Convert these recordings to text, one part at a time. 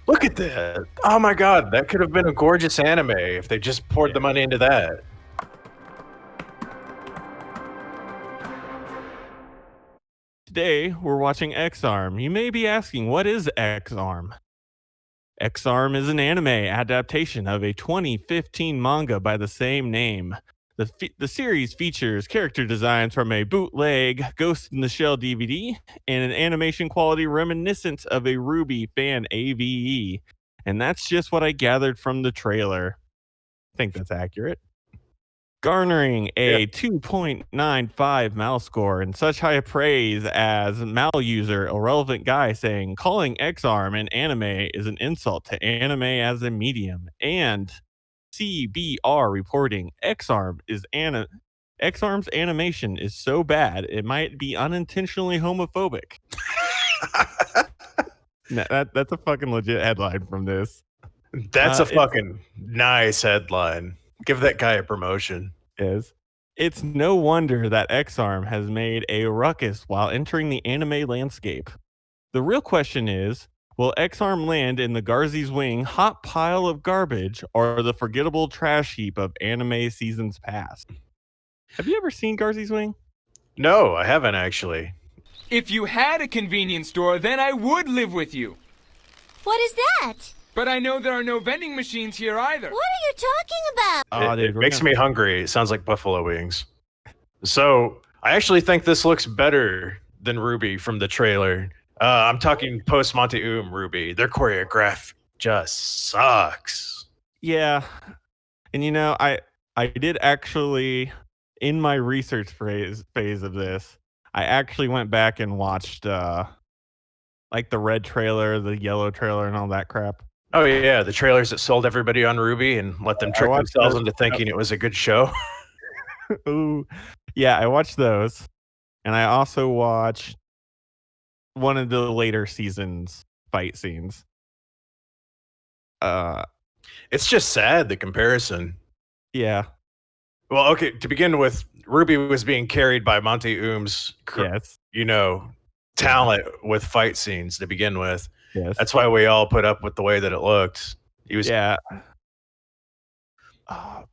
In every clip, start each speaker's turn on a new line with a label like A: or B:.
A: Look at that. Oh my god, that could have been a gorgeous anime if they just poured the money into that.
B: Today, we're watching X-Arm. You may be asking, what is X-Arm? X-Arm is an anime adaptation of a 2015 manga by the same name. The series features character designs from a bootleg Ghost in the Shell DVD and an animation quality reminiscent of a RWBY fan AVE. And that's just what I gathered from the trailer. I think that's accurate. Garnering a 2.95 Mal score and such high praise as Mal user IrrelevantGuy saying calling X-Arm an anime is an insult to anime as a medium, and CBR reporting X-Arm's animation is so bad it might be unintentionally homophobic. That's a fucking legit headline from this.
A: That's a fucking nice headline. Give that guy a promotion.
B: It's no wonder that X-Arm has made a ruckus while entering the anime landscape. The real question is, will X-Arm land in the Garzey's Wing hot pile of garbage or the forgettable trash heap of anime seasons past? Have you ever seen Garzey's Wing?
A: No, I haven't actually.
C: If you had a convenience store, then I would live with you.
D: What is that?
C: But I know there are no vending machines here either.
D: What are you talking about?
A: It makes me hungry. It sounds like buffalo wings. So, I actually think this looks better than RWBY from the trailer. I'm talking post Monty RWBY. Their choreograph just sucks.
B: Yeah. And you know, I did actually, in my research phase of this, I actually went back and watched like the red trailer, the yellow trailer, and all that crap.
A: Oh yeah, the trailers that sold everybody on RWBY and let them trick themselves into thinking it was a good show.
B: Ooh. Yeah, I watched those. And I also watched one of the later seasons fight scenes.
A: It's just sad, the comparison.
B: Yeah.
A: Well, okay, to begin with, RWBY was being carried by Monty talent with fight scenes to begin with.
B: Yes.
A: That's why we all put up with the way that it looked. He was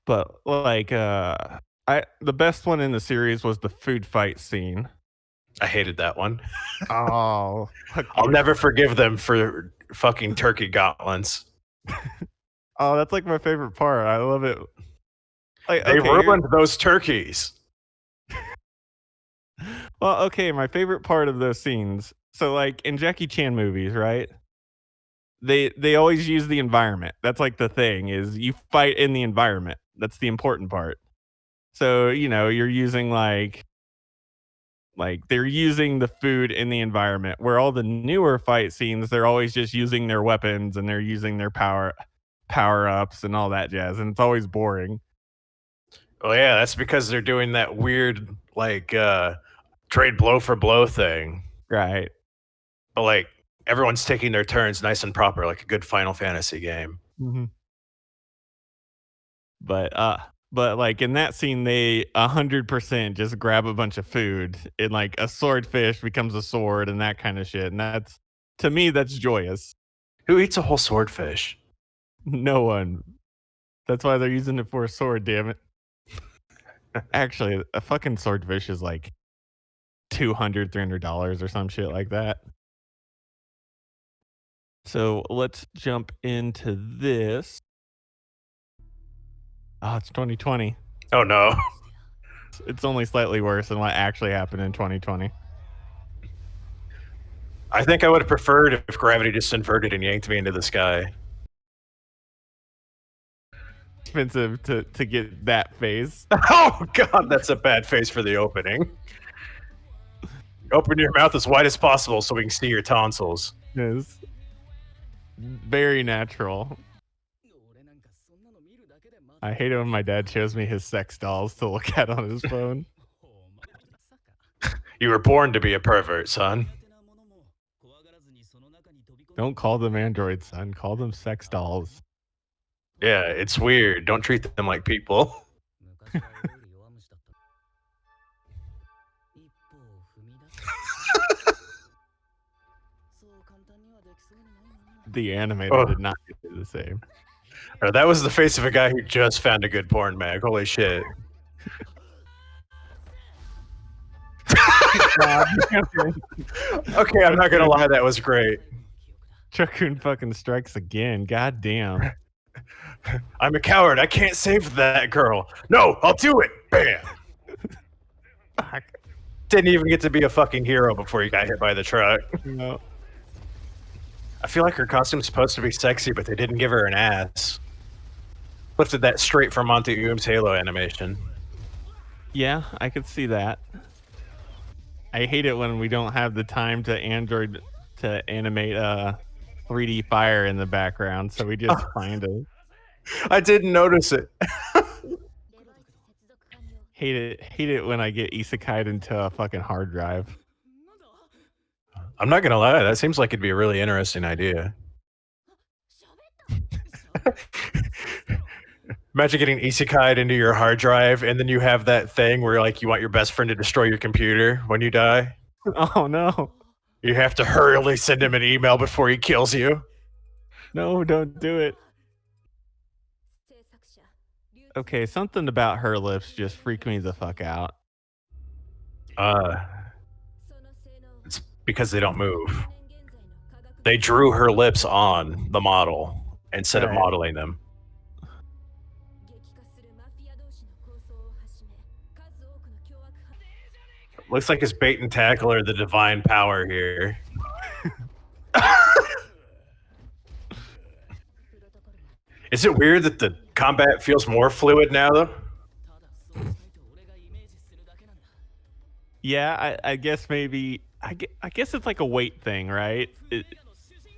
B: but like the best one in the series was the food fight scene.
A: I hated that one.
B: Oh,
A: I'll never forgive them for fucking turkey gauntlets.
B: Oh, that's like my favorite part. I love it. Like,
A: they ruined those turkeys.
B: Well, okay, my favorite part of those scenes. So like in Jackie Chan movies, right? They always use the environment. That's like the thing is you fight in the environment. That's the important part. So, you know, you're using like they're using the food in the environment, where all the newer fight scenes, they're always just using their weapons and they're using their power-ups and all that jazz, and it's always boring.
A: Well, yeah, that's because they're doing that weird like trade blow for blow thing.
B: Right.
A: But like everyone's taking their turns nice and proper, like a good Final Fantasy game.
B: Mm-hmm. But like in that scene, they 100% just grab a bunch of food and like a swordfish becomes a sword and that kind of shit. And that's, to me, that's joyous.
A: Who eats a whole swordfish?
B: No one. That's why they're using it for a sword, damn it. Actually, a fucking swordfish is like $200, $300 or some shit like that. So let's jump into this. Oh, it's 2020.
A: Oh no.
B: It's only slightly worse than what actually happened in 2020.
A: I think I would have preferred if gravity just inverted and yanked me into the sky.
B: Expensive to get that face.
A: Oh god, that's a bad face for the opening. Open your mouth as wide as possible so we can see your tonsils.
B: Yes. Very natural. I hate it when my dad shows me his sex dolls to look at on his phone.
A: You were born to be a pervert, son.
B: Don't call them androids, son. Call them sex dolls.
A: Yeah, it's weird. Don't treat them like people.
B: the animator did not do the same.
A: That was the face of a guy who just found a good porn mag. Holy shit. Okay, I'm not gonna lie, that was great.
B: Chukun fucking strikes again. God damn.
A: I'm a coward. I can't save that girl. No, I'll do it. Bam. Didn't even get to be a fucking hero before he got hit by the truck.
B: No.
A: I feel like her costume's supposed to be sexy, but they didn't give her an ass. Lifted that straight from Monty Oom's Halo animation.
B: Yeah, I could see that. I hate it when we don't have the time to animate 3D fire in the background, so we just find it.
A: I didn't notice it.
B: Hate it when I get isekai'd into a fucking hard drive.
A: I'm not gonna lie, that seems like it'd be a really interesting idea. Imagine getting isekai'd into your hard drive, and then you have that thing where like you want your best friend to destroy your computer when you die.
B: Oh no.
A: You have to hurriedly send him an email before he kills you.
B: No, don't do it. Okay, something about her lips just freaked me the fuck out.
A: It's because they don't move. They drew her lips on the model instead of modeling them. Looks like it's bait and tackle or the divine power here. Is it weird that the combat feels more fluid now, though?
B: Yeah, I guess maybe. I guess it's like a weight thing, right?
A: Yeah,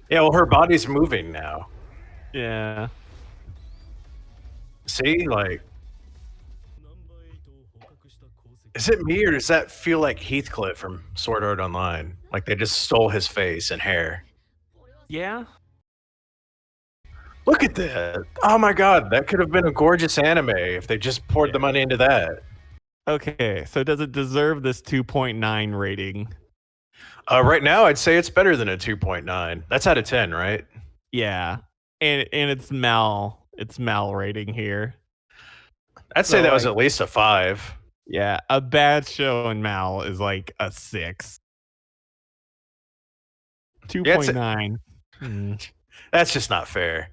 A: well, her body's moving now.
B: Yeah.
A: See, like, is it me or does that feel like Heathcliff from Sword Art Online? Like they just stole his face and hair.
B: Yeah.
A: Look at that. Oh my god, that could have been a gorgeous anime if they just poured the money into that.
B: Okay, so does it deserve this 2.9 rating?
A: Right now, I'd say it's better than a 2.9. That's out of 10, right?
B: Yeah. And it's mal rating here.
A: I'd say that was at least a 5.
B: Yeah, a bad show in Mal is like a 6. 2.9.
A: That's just not fair.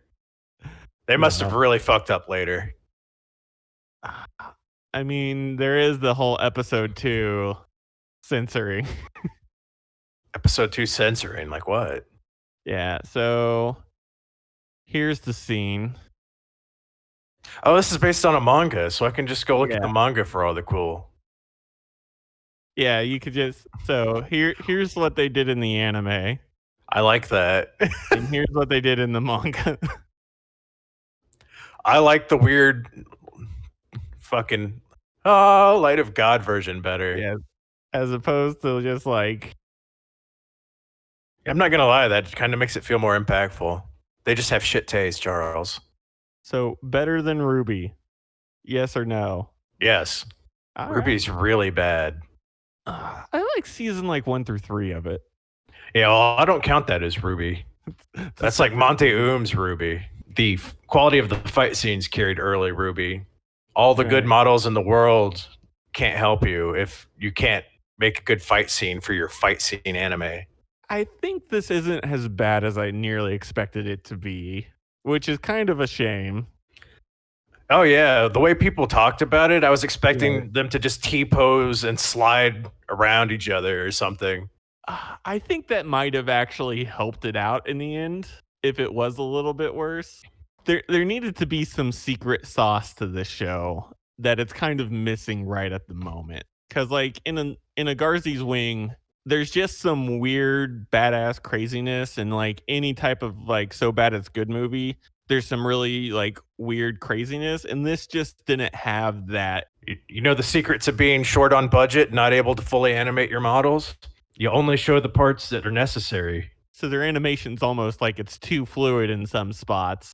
A: They must have really fucked up later.
B: I mean, there is the whole episode 2 censoring.
A: Episode 2 censoring? Like what?
B: Yeah, so here's the scene.
A: Oh, this is based on a manga, so I can just go look at the manga for all the cool.
B: Yeah, you could just... So here's what they did in the anime.
A: I like that.
B: And here's what they did in the manga.
A: I like the weird fucking Light of God version better.
B: Yeah, as opposed to just like...
A: I'm not gonna lie, that kind of makes it feel more impactful. They just have shit taste, Charles.
B: So, better than RWBY? Yes or no?
A: Yes. RWBY's really bad.
B: I like season like 1 through 3 of it.
A: Yeah, well, I don't count that as RWBY. That's like Monte Oom's RWBY. The quality of the fight scenes carried early RWBY. All the good models in the world can't help you if you can't make a good fight scene for your fight scene anime.
B: I think this isn't as bad as I nearly expected it to be, which is kind of a shame.
A: Oh yeah, the way people talked about it, I was expecting them to just T-pose and slide around each other or something.
B: I think that might have actually helped it out in the end if it was a little bit worse. There needed to be some secret sauce to this show that it's kind of missing right at the moment. Because like in a Garzey's Wing, there's just some weird badass craziness, and like any type of like so bad it's good movie, there's some really like weird craziness, and this just didn't have that.
A: You know the secret to being short on budget, not able to fully animate your models? You only show the parts that are necessary.
B: So their animation's almost like it's too fluid in some spots.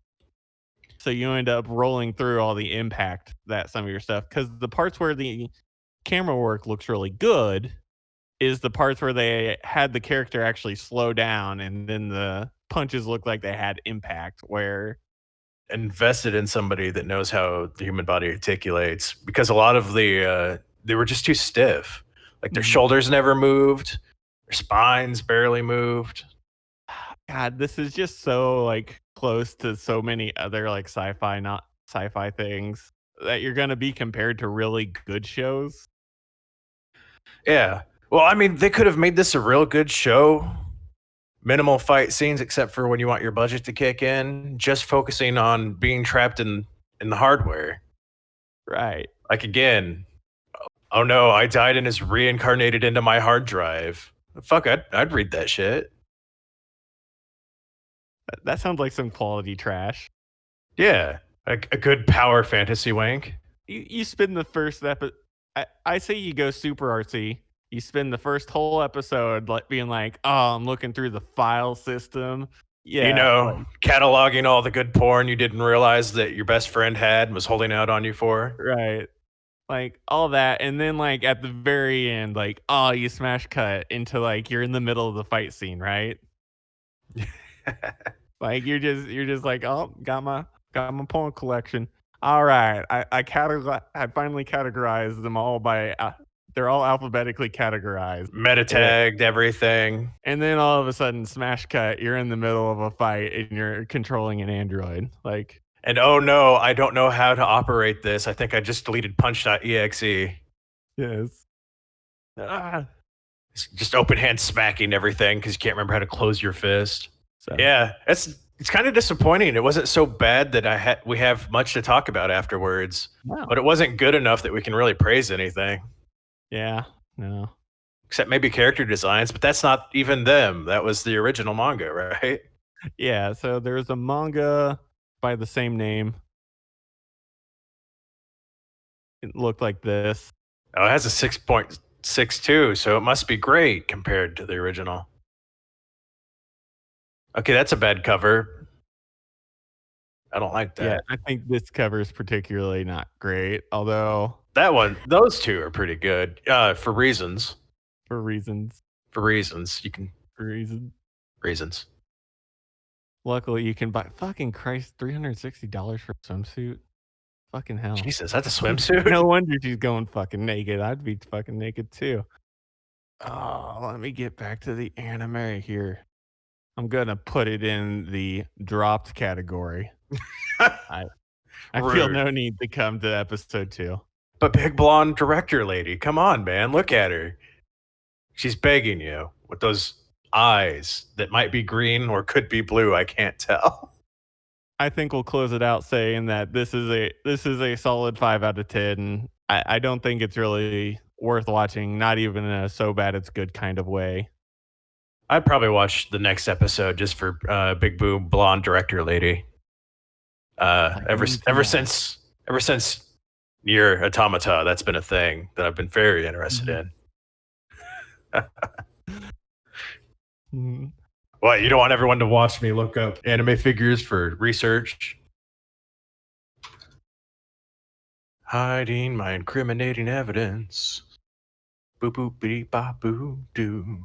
B: So you end up rolling through all the impact that some of your stuff, because the parts where the camera work looks really good is the parts where they had the character actually slow down, and then the punches looked like they had impact. Where
A: invested in somebody that knows how the human body articulates, because a lot of they were just too stiff. Like their shoulders never moved, their spines barely moved.
B: God, this is just so like close to so many other like not sci-fi things that you're gonna be compared to really good shows.
A: Yeah. Well, I mean, they could have made this a real good show. Minimal fight scenes, except for when you want your budget to kick in. Just focusing on being trapped in the hardware.
B: Right.
A: Like again, oh no, I died and is reincarnated into my hard drive. Fuck, I'd read that shit.
B: That sounds like some quality trash.
A: Yeah, a good power fantasy wank.
B: You spend the first episode. I say you go super artsy. You spend the first whole episode like being like, "Oh, I'm looking through the file system." Yeah,
A: You know, cataloging all the good porn you didn't realize that your best friend had and was holding out on you for.
B: right. Like all that, and then like at the very end, like, oh, you smash cut into like you're in the middle of the fight scene, right? Like you're just like, oh, got my porn collection. All right, I finally categorized them all by they're all alphabetically categorized.
A: Meta tagged everything.
B: And then all of a sudden, smash cut, you're in the middle of a fight and you're controlling an android. Like,
A: And oh no, I don't know how to operate this. I think I just deleted punch.exe.
B: yes. Ah.
A: It's just open hand smacking everything because you can't remember how to close your fist.
B: So,
A: Yeah, it's kind of disappointing. It wasn't so bad that we have much to talk about afterwards,
B: wow.
A: but it wasn't good enough that we can really praise anything.
B: Yeah, no.
A: Except maybe character designs, but that's not even them. That was the original manga, right?
B: Yeah, so there's a manga by the same name. It looked like this.
A: Oh, it has a 6.62, so it must be great compared to the original. Okay, that's a bad cover. I don't like that.
B: Yeah, I think this cover is particularly not great, although
A: That one, those two are pretty good. For reasons.
B: for reasons.
A: For reasons. You can
B: For reasons.
A: reasons.
B: Luckily, you can buy fucking Christ $360 for a swimsuit. Fucking hell.
A: Jesus, that's a swimsuit?
B: No wonder she's going fucking naked. I'd be fucking naked too. Oh, let me get back to the anime here. I'm gonna put it in the dropped category. I feel
A: Rude.
B: no need to come to episode 2.
A: But big blonde director lady, come on, man, look at her. She's begging you with those eyes that might be green or could be blue. I can't tell.
B: I think we'll close it out saying that this is a solid 5 out of 10. I don't think it's really worth watching, not even in a so bad it's good kind of way.
A: I'd probably watch the next episode just for big boob blonde director lady. Ever since Nier Automata, that's been a thing that I've been very interested in. What, you don't want everyone to watch me look up anime figures for research? Hiding my incriminating evidence. Boop boop bitty bop boo doo.